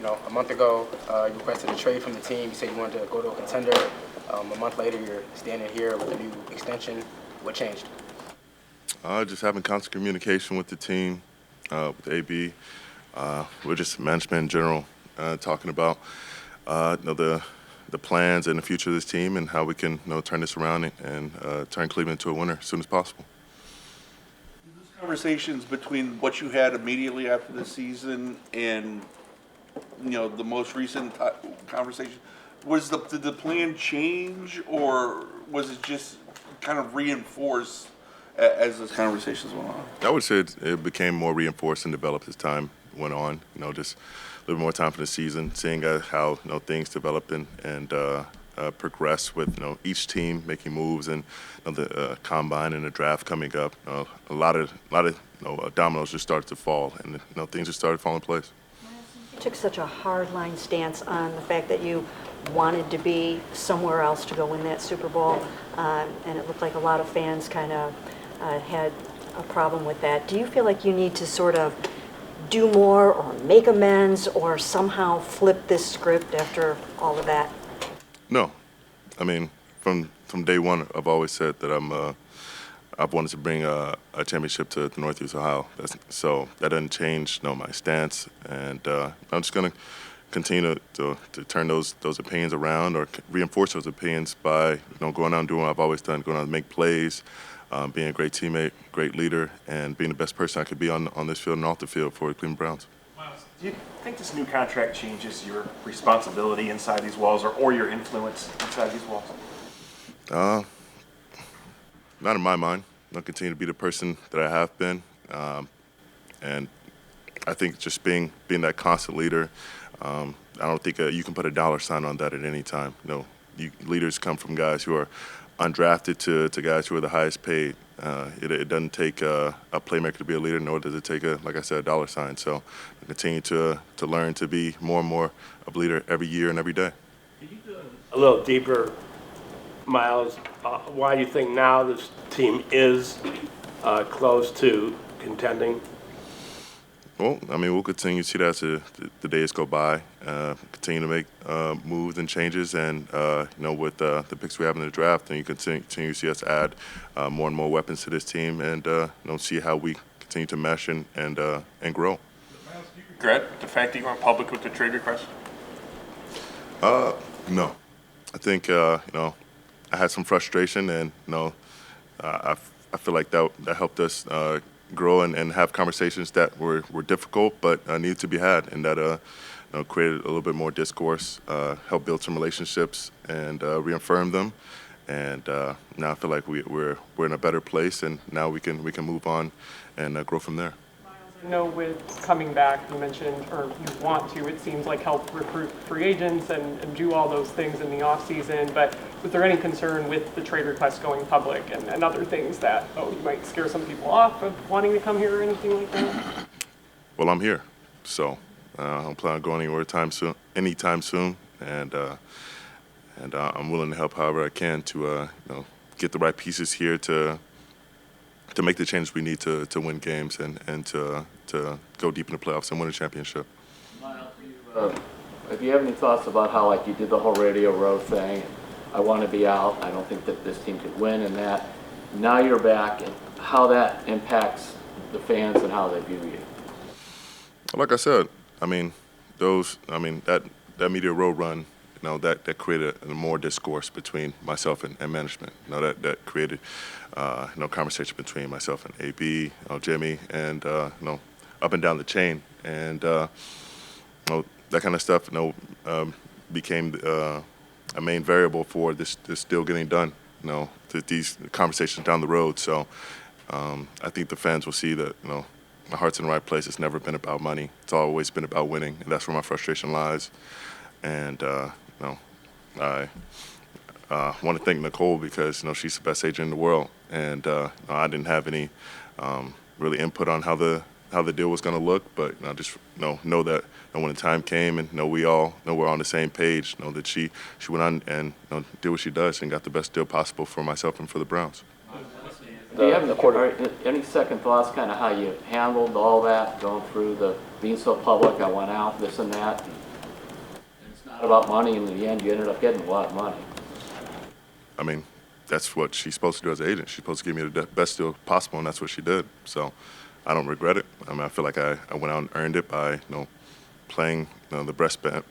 A month ago, you requested a trade from the team. You said you wanted to go to a contender. A month later, you're standing here with a new extension. What changed? Just having constant communication with the team, with AB. We're just management in general, talking about the plans and the future of this team and how we can turn this around and turn Cleveland into a winner as soon as possible. Conversations between what you had immediately after the season and the most recent conversation, did the plan change, or was it just kind of reinforced as those conversations went on? I would say it became more reinforced and developed as time went on. Just a little more time for the season, seeing how things developed and progress with each team making moves and the combine and the draft coming up. A lot of dominoes just started to fall, and things just started falling in place. You took such a hard-line stance on the fact that you wanted to be somewhere else to go win that Super Bowl, and it looked like a lot of fans kind of had a problem with that. Do you feel like you need to sort of do more or make amends or somehow flip this script after all of that? No. I mean, from day one, I've always said that I've wanted to bring a championship to Northeast Ohio. So that doesn't change my stance. And I'm just going to continue to turn those opinions around or reinforce those opinions by going out and doing what I've always done, going out and make plays, being a great teammate, great leader, and being the best person I could be on this field and off the field for the Cleveland Browns. Myles, do you think this new contract changes your responsibility inside these walls or your influence inside these walls? Not in my mind. I'll continue to be the person that I have been, and I think just being that constant leader. I don't think you can put a dollar sign on that at any time. Leaders come from guys who are undrafted to guys who are the highest paid. It doesn't take a playmaker to be a leader, nor does it take like I said, a dollar sign. So I continue to learn to be more and more a leader every year and every day. Could you go a little deeper, Myles, why you think now this team is close to contending? Well, I mean, we'll continue to see that as the days go by. Continue to make moves and changes, and with the picks we have in the draft, and you continue to see us add more and more weapons to this team, and see how we continue to mesh and grow. Myles, do you regret the fact that you went public with the trade request? No, I think I had some frustration, and I feel like that helped us grow and have conversations that were difficult but needed to be had, and that created a little bit more discourse, helped build some relationships and reaffirm them. And now I feel like we're in a better place, and now we can move on and grow from there. I know with coming back, you mentioned, or you want to, it seems like help recruit free agents and do all those things in the offseason, but was there any concern with the trade request going public and other things that, you might scare some people off of wanting to come here or anything like that? Well, I'm here, so I don't plan on going anywhere anytime soon, and I'm willing to help however I can to get the right pieces here to make the changes we need to win games and to go deep in the playoffs and win a championship. Myles, if you have any thoughts about how you did the whole Radio Row thing, I want to be out, I don't think that this team could win, and that now you're back, and how that impacts the fans and how they view you? Like I said, I mean, that Media Row run, that created more discourse between myself and management. That created conversation between myself and AB, Jimmy, and up and down the chain, and that kind of stuff became a main variable for this deal getting done. These conversations down the road. So I think the fans will see that my heart's in the right place. It's never been about money. It's always been about winning, and that's where my frustration lies. And I want to thank Nicole because she's the best agent in the world, and I didn't have any really input on how the deal was going to look, but I just know that when the time came, and we all know we're on the same page, that she went on and did what she does and got the best deal possible for myself and for the Browns. Do you have the quarter. any second thoughts, kind of how you handled all that, going through being so public, I went out, this and that? And it's not about money, and in the end, you ended up getting a lot of money. I mean, that's what she's supposed to do as an agent. She's supposed to give me the best deal possible, and that's what she did. So I don't regret it. I mean, I feel like I went out and earned it by, playing the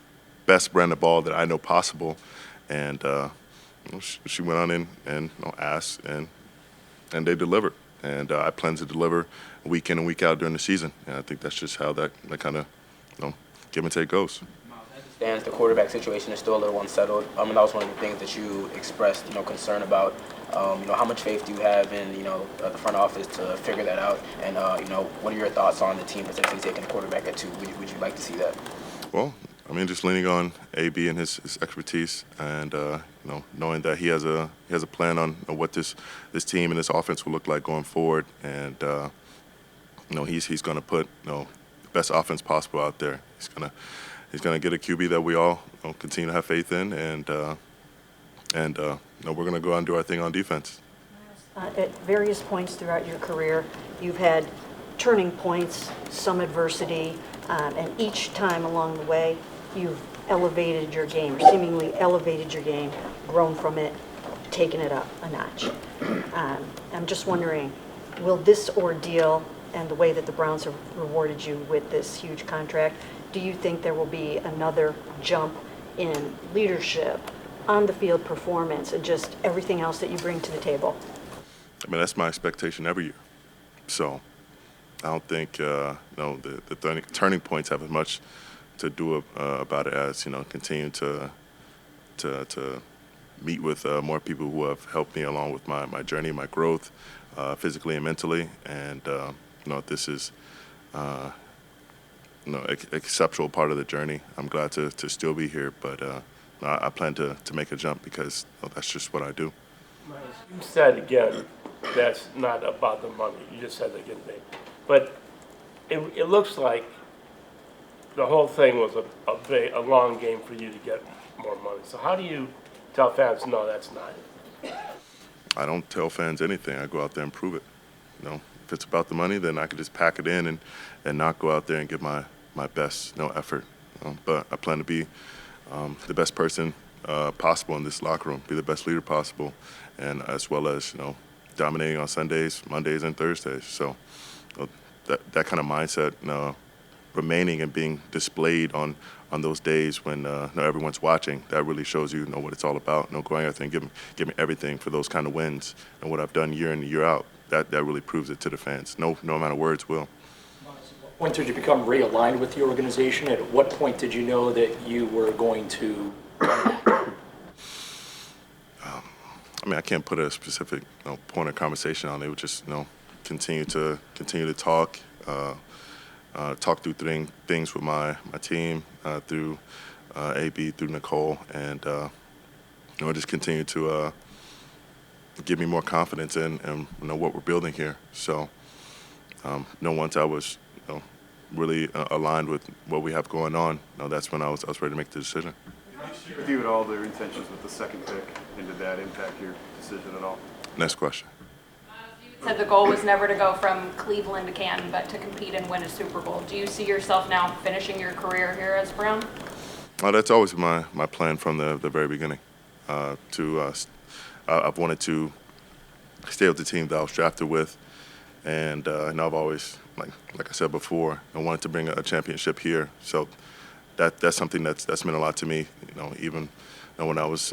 best brand of ball that I know possible. And she went on in and asked, and they delivered. And I plan to deliver week in and week out during the season. And I think that's just how that kind of give and take goes. Stands, the quarterback situation is still a little unsettled. I mean, that was one of the things that you expressed, concern about. How much faith do you have in, the front office to figure that out? And, what are your thoughts on the team potentially taking a quarterback at 2? Would you like to see that? Well, I mean, just leaning on AB and his expertise, and knowing that he has a plan on what this team and this offense will look like going forward, and he's going to put the best offense possible out there. He's gonna get a QB that we all continue to have faith in, and we're gonna go out and do our thing on defense. At various points throughout your career, you've had turning points, some adversity, and each time along the way, you've elevated your game, or seemingly elevated your game, grown from it, taken it up a notch. I'm just wondering, will this ordeal and the way that the Browns have rewarded you with this huge contract, do you think there will be another jump in leadership, on the field performance, and just everything else that you bring to the table? I mean, that's my expectation every year. So I don't think the turning points have as much to do about it as continue to meet with more people who have helped me along with my journey, my growth, physically and mentally, and this is exceptional part of the journey. I'm glad to still be here, but I plan to make a jump because that's just what I do. You said again, that's not about the money. You just said it again, Dave. But it looks like the whole thing was a long game for you to get more money. So how do you tell fans, no, that's not it? I don't tell fans anything. I go out there and prove it. If it's about the money, then I could just pack it in and not go out there and give my best effort. But I plan to be the best person possible in this locker room, be the best leader possible, and as well as dominating on Sundays, Mondays, and Thursdays. So that kind of mindset, remaining and being displayed on those days when everyone's watching, that really shows you what it's all about. Going out there and giving everything for those kind of wins, and what I've done year in and year out, that really proves it to the fans. No amount of words will. At what point did you become realigned with the organization? At what point did you know that you were going to? I mean, I can't put a specific point of conversation on it. It would just continue to talk, talk through things with my team, through AB, through Nicole, and just continue to give me more confidence in what we're building here. So, once I was really aligned with what we have going on, that's when I was ready to make the decision. Viewed all their intentions with the second pick, and did that impact your decision at all? Next question. You said the goal was never to go from Cleveland to Canton, but to compete and win a Super Bowl. Do you see yourself now finishing your career here as Brown? That's always my plan from the very beginning. I've wanted to stay with the team that I was drafted with, and I've always, like I said before, I wanted to bring a championship here. So that's something that's meant a lot to me. Even when I was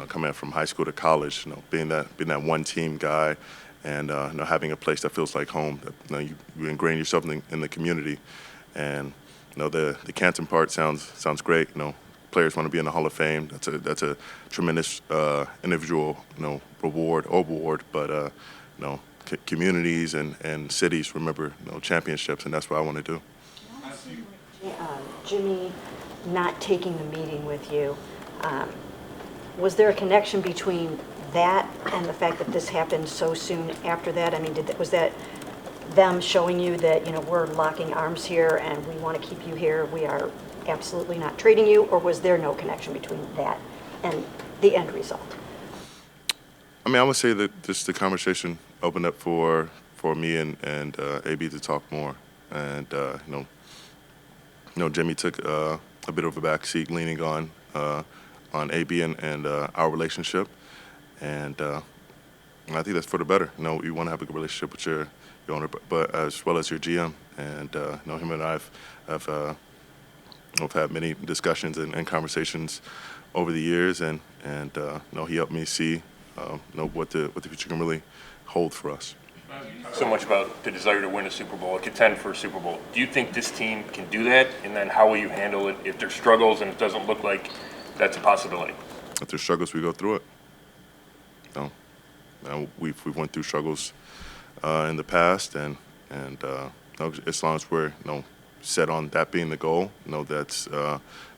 coming from high school to college, being that one team guy, and having a place that feels like home. That you ingrain yourself in the community, and the Canton part sounds great. Players want to be in the Hall of Fame. That's a tremendous individual award, but communities and cities remember championships, and that's what I want to do. Jimmy not taking the meeting with you, was there a connection between that and the fact that this happened so soon after that? I mean, was that them showing you that, we're locking arms here and we want to keep you here, we are absolutely not trading you, or was there no connection between that and the end result? I mean, I would say that just the conversation opened up for me and AB to talk more, and Jimmy took a bit of a backseat, leaning on AB and our relationship, and I think that's for the better. You want to have a good relationship with your owner, but as well as your GM, and him and I have had many discussions and conversations over the years, and he helped me see what the future can really hold for us. So much about the desire to win a Super Bowl, contend for a Super Bowl. Do you think this team can do that? And then how will you handle it if there's struggles and it doesn't look like that's a possibility? If there's struggles, we go through it. We've went through struggles in the past, and as long as we're set on that being the goal, that's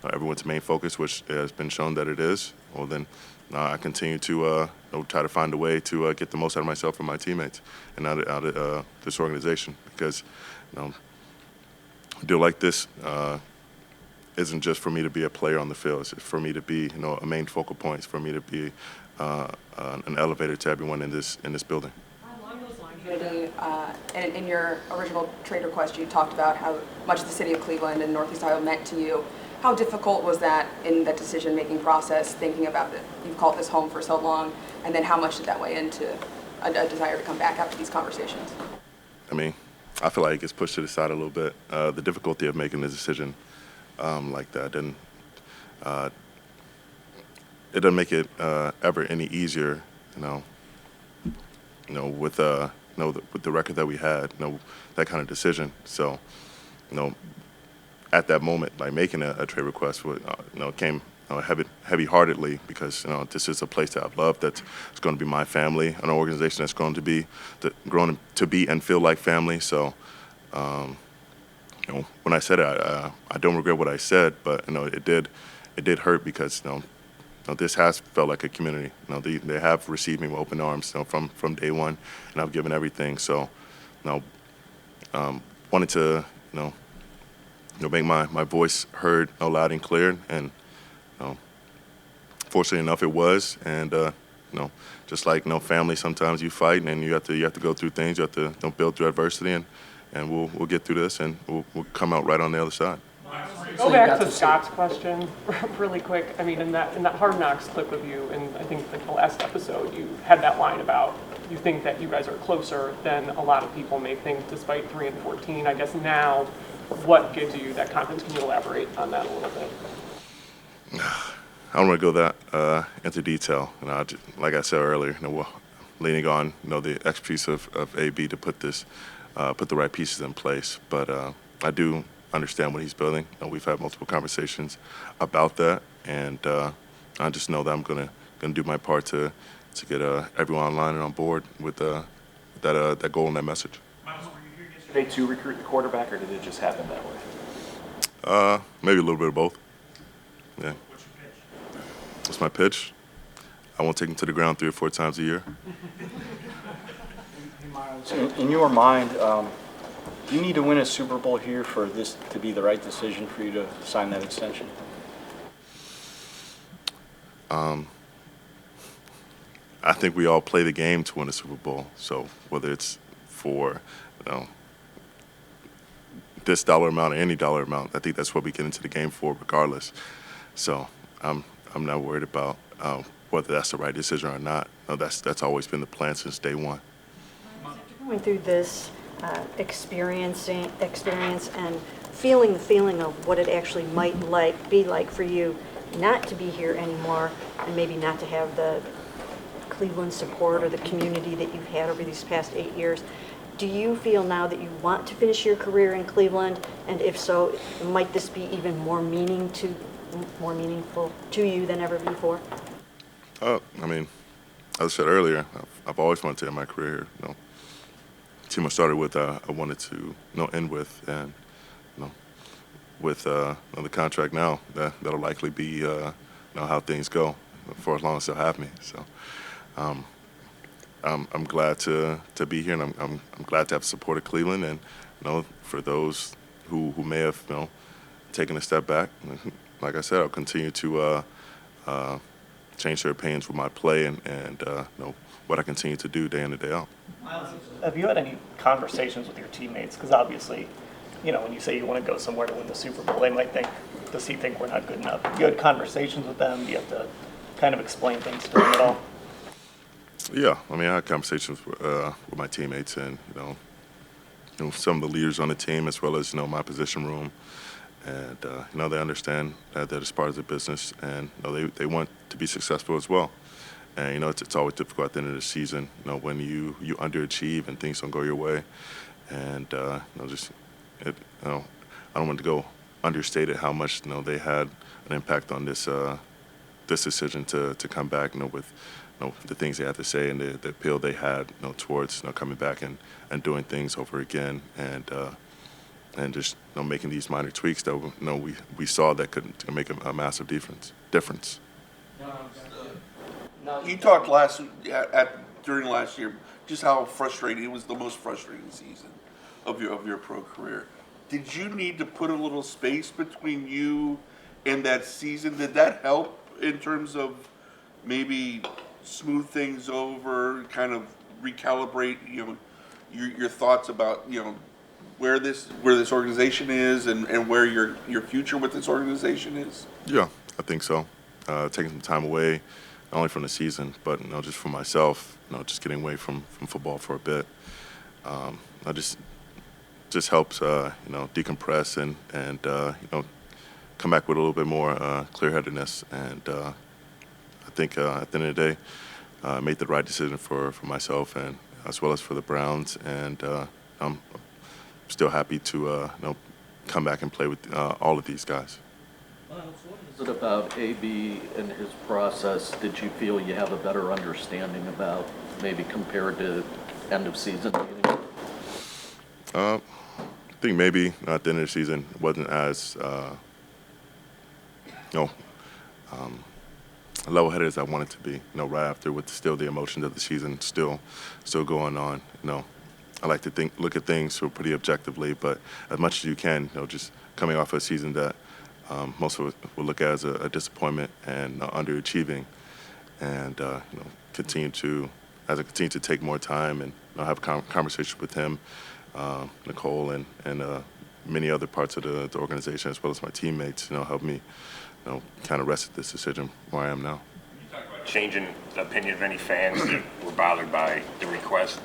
everyone's main focus, which has been shown that it is. Well, then I continue to try to find a way to get the most out of myself and my teammates, and out of this organization, because a deal like this isn't just for me to be a player on the field. It's for me to be a main focal point. It's for me to be an elevator to everyone in this building. Along those lines, in your original trade request, you talked about how much the city of Cleveland and Northeast Ohio meant to you. How difficult was that in the decision-making process, thinking about that you've called this home for so long, and then how much did that weigh into a desire to come back after these conversations? I mean, I feel like it gets pushed to the side a little bit. The difficulty of making a decision like that, and it doesn't make it ever any easier, with the record that we had, that kind of decision. So, at that moment, like making a trade request, came heavy-heartedly, because this is a place that I've loved. That's going to be my family, an organization that's grown to be and feel like family. So, when I said it, I don't regret what I said, but it did hurt, because this has felt like a community. They have received me with open arms, from day one, and I've given everything. So, wanted to make my voice heard loud and clear, and fortunately enough, it was. And just like family, sometimes you fight, and you have to go through things. You have to build through adversity, and we'll get through this, and we'll come out right on the other side. Go back to Scott's question really quick. I mean, in that Hard Knocks clip of you, and I think like the last episode, you had that line about you think that you guys are closer than a lot of people may think, despite 3-14. I guess now, what gives you that confidence? Can you elaborate on that a little bit? I don't want to go that into detail. Like I said earlier, we're leaning on the expertise of AB to put the right pieces in place. But I do understand what he's building. We've had multiple conversations about that, and I just know that I'm gonna do my part to get everyone online and on board with that goal and that message. Myles, were you here yesterday to recruit the quarterback, or did it just happen that way? Maybe a little bit of both. Yeah. What's your pitch? What's my pitch? I won't take him to the ground 3 or 4 times a year. Hey, Myles, in your mind, do you need to win a Super Bowl here for this to be the right decision for you to sign that extension? I think we all play the game to win a Super Bowl. So whether it's for this dollar amount or any dollar amount, I think that's what we get into the game for, regardless. So I'm not worried about whether that's the right decision or not. No, that's always been the plan since day one. Going through this experience and feeling the feeling of what it actually might be like for you not to be here anymore, and maybe not to have the Cleveland support or the community that you've had over these past 8 years. Do you feel now that you want to finish your career in Cleveland? And if so, might this be even more meaningful to you than ever before? I mean, as I said earlier, I've always wanted to end my career here. The team I started with, I wanted to end with, and with the contract now, that'll likely be how things go for as long as they'll have me. So I'm glad to be here, and I'm glad to have supported Cleveland. And for those who may have taken a step back, like I said, I'll continue to change their opinions with my play, and what I continue to do day in and day out. Myles, have you had any conversations with your teammates? Because obviously, you know, when you say you want to go somewhere to win the Super Bowl, they might think, does he think we're not good enough? You had conversations with them? Do you have to kind of explain things to them at all? Yeah, I mean, I had conversations with my teammates and, some of the leaders on the team as well as, my position room. And, they understand that it's part of the business and, they want to be successful as well. And, it's always difficult at the end of the season, when you underachieve and things don't go your way. And, I don't want to go understated how much, they had an impact on this decision to come back, with the things they had to say and the appeal they had, towards coming back and doing things over again and just making these minor tweaks that we saw that could make a massive difference. You talked during last year just how frustrating it was, the most frustrating season of your pro career. Did you need to put a little space between you and that season? Did that help in terms of maybe smooth things over, kind of recalibrate, your thoughts about, where this organization is and where your future with this organization is? Yeah, I think so. Taking some time away, not only from the season, but just for myself, just getting away from football for a bit. I just helps decompress and come back with a little bit more clear-headedness. And I think at the end of the day, I made the right decision for myself and as well as for the Browns. And I'm still happy to come back and play with all of these guys. What is it about AB and his process did you feel you have a better understanding about, maybe compared to end of season meetings? I think maybe at the end of the season it wasn't as level-headed as I wanted to be. Right after with still the emotions of the season still going on. I like to look at things pretty objectively, but as much as you can, just coming off a season that most of us will look at as a disappointment and underachieving, and continue to take more time and have a conversation with him, Nicole, and many other parts of the organization as well as my teammates, help me, kind of rest at this decision where I am now. You talk about changing the opinion of any fans that were bothered by the request.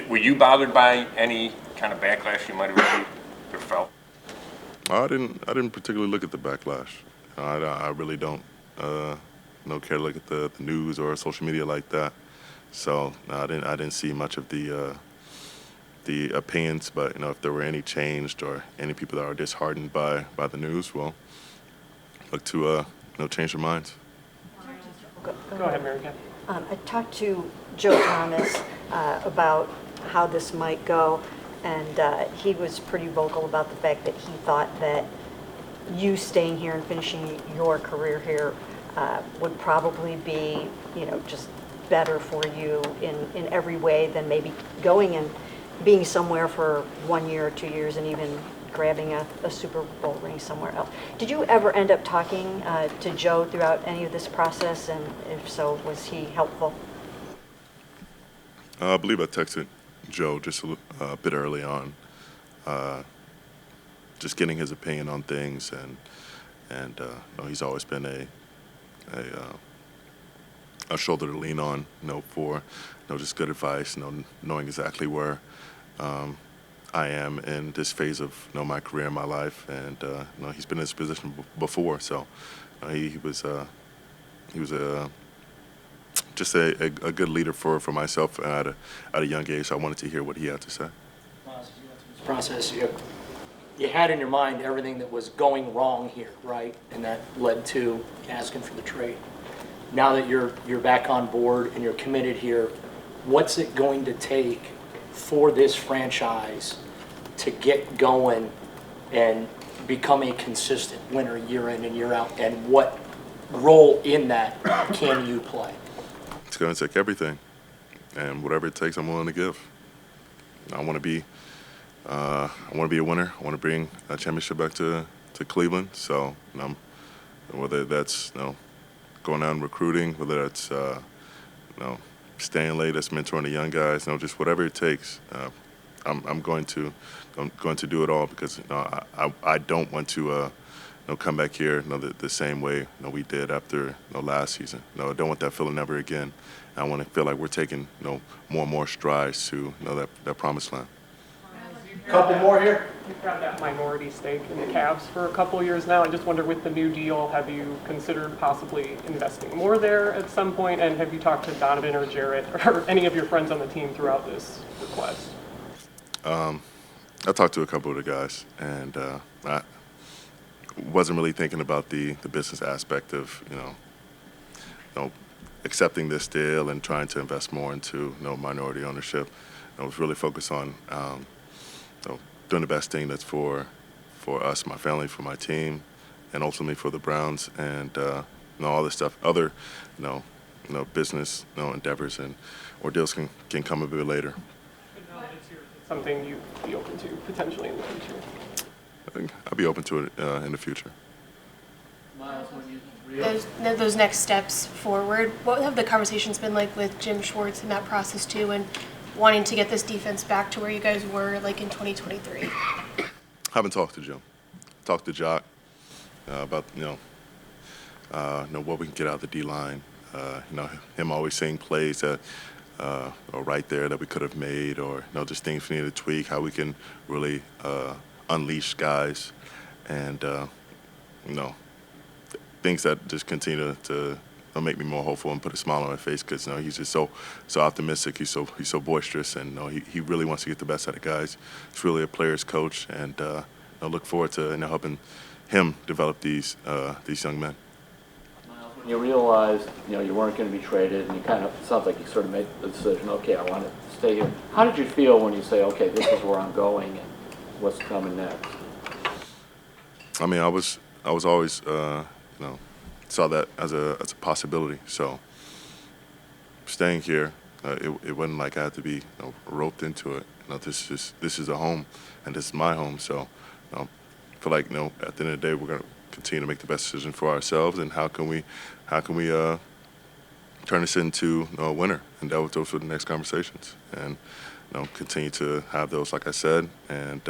Were you bothered by any kind of backlash you might have received or felt? I didn't particularly look at the backlash. I really don't care to look at the news or social media like that. So I didn't see much of the opinions. But if there were any changed or any people that are disheartened by the news, well, look to change their minds. Go ahead, Mary Kay. I talked to Joe Thomas about how this might go, and he was pretty vocal about the fact that he thought that you staying here and finishing your career here would probably be, just better for you in every way than maybe going and being somewhere for 1 year or 2 years and even grabbing a Super Bowl ring somewhere else. Did you ever end up talking to Joe throughout any of this process, and if so, was he helpful? I believe I texted Joe just a bit early on, just getting his opinion on things, and he's always been a shoulder to lean on, for just good advice, knowing exactly where I am in this phase of my career and my life, and he's been in this position before, so he was just a good leader for myself at a young age. So I wanted to hear what he had to say. Process, you had in your mind everything that was going wrong here, right? And that led to asking for the trade. Now that you're back on board and you're committed here, what's it going to take for this franchise to get going and become a consistent winner year in and year out? And what role in that can you play? It's going to take everything, and whatever it takes, I'm willing to give. I want to be a winner. I want to bring a championship back to Cleveland. So, whether that's going out and recruiting, whether that's staying late, that's mentoring the young guys, just whatever it takes. I'm going to do it all because I don't want to come back here the same way we did after last season. I don't want that feeling ever again. I want to feel like we're taking more and more strides to that promised land. Couple more here. You've had that minority stake in the Cavs for a couple years now. I just wonder, with the new deal, have you considered possibly investing more there at some point? And have you talked to Donovan or Jarrett or any of your friends on the team throughout this request? I talked to a couple of the guys, and I wasn't really thinking about the business aspect of accepting this deal and trying to invest more into minority ownership. I was really focused on doing the best thing that's for us, my family, for my team, and ultimately for the Browns, and all this stuff. Other business endeavors or deals can come a bit later. Something you'd be open to potentially in the future? I think I'll be open to it in the future. Myles, Those next steps forward, what have the conversations been like with Jim Schwartz in that process too, and wanting to get this defense back to where you guys were like in 2023? I haven't talked to Jim. Talked to Jock about what we can get out of the D-line. Him always saying plays that are right there that we could have made, or just things we need to tweak, how we can really unleash guys, and things that just continue to make me more hopeful and put a smile on my face, because he's just so optimistic. He's so boisterous, and he really wants to get the best out of guys. He's really a player's coach, and I look forward to helping him develop these young men. Myles, when you realized you weren't going to be traded, and it sounds like you sort of made the decision, okay, I want to stay here. How did you feel when you say, okay, this is where I'm going, and what's coming next? I mean, I was always saw that as a possibility. So staying here, it wasn't like I had to be roped into it. This is a home, and this is my home. So I feel like at the end of the day, we're going to continue to make the best decision for ourselves, and how can we turn this into a winner, and those were the next conversations, and continue to have those, like I said, and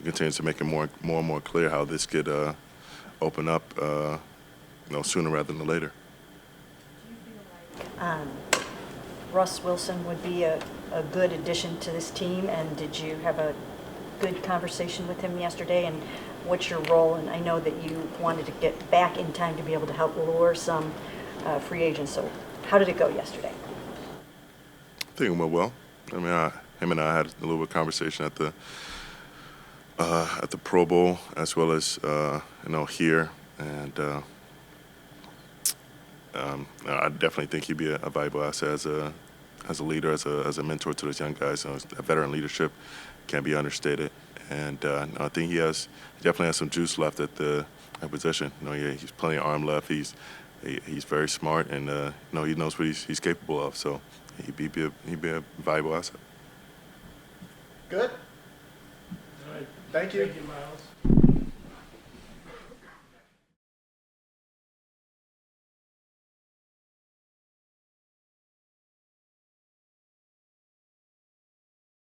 continue to make it more and more clear how this could open up sooner rather than later. Russ Wilson would be a good addition to this team, and did you have a good conversation with him yesterday, and what's your role? And I know that you wanted to get back in time to be able to help lure some free agents, so how did it go yesterday? I think it went well. I mean, him and I had a little bit of conversation at the Pro Bowl, as well as here, and I definitely think he'd be a valuable asset as a leader, as a mentor to those young guys. That veteran leadership can't be understated, and I think he definitely has some juice left at position. He's plenty of arm left. He's very smart, and he knows what he's capable of. So he'd be a valuable asset. Good. All right. Thank you. Thank you, Myles.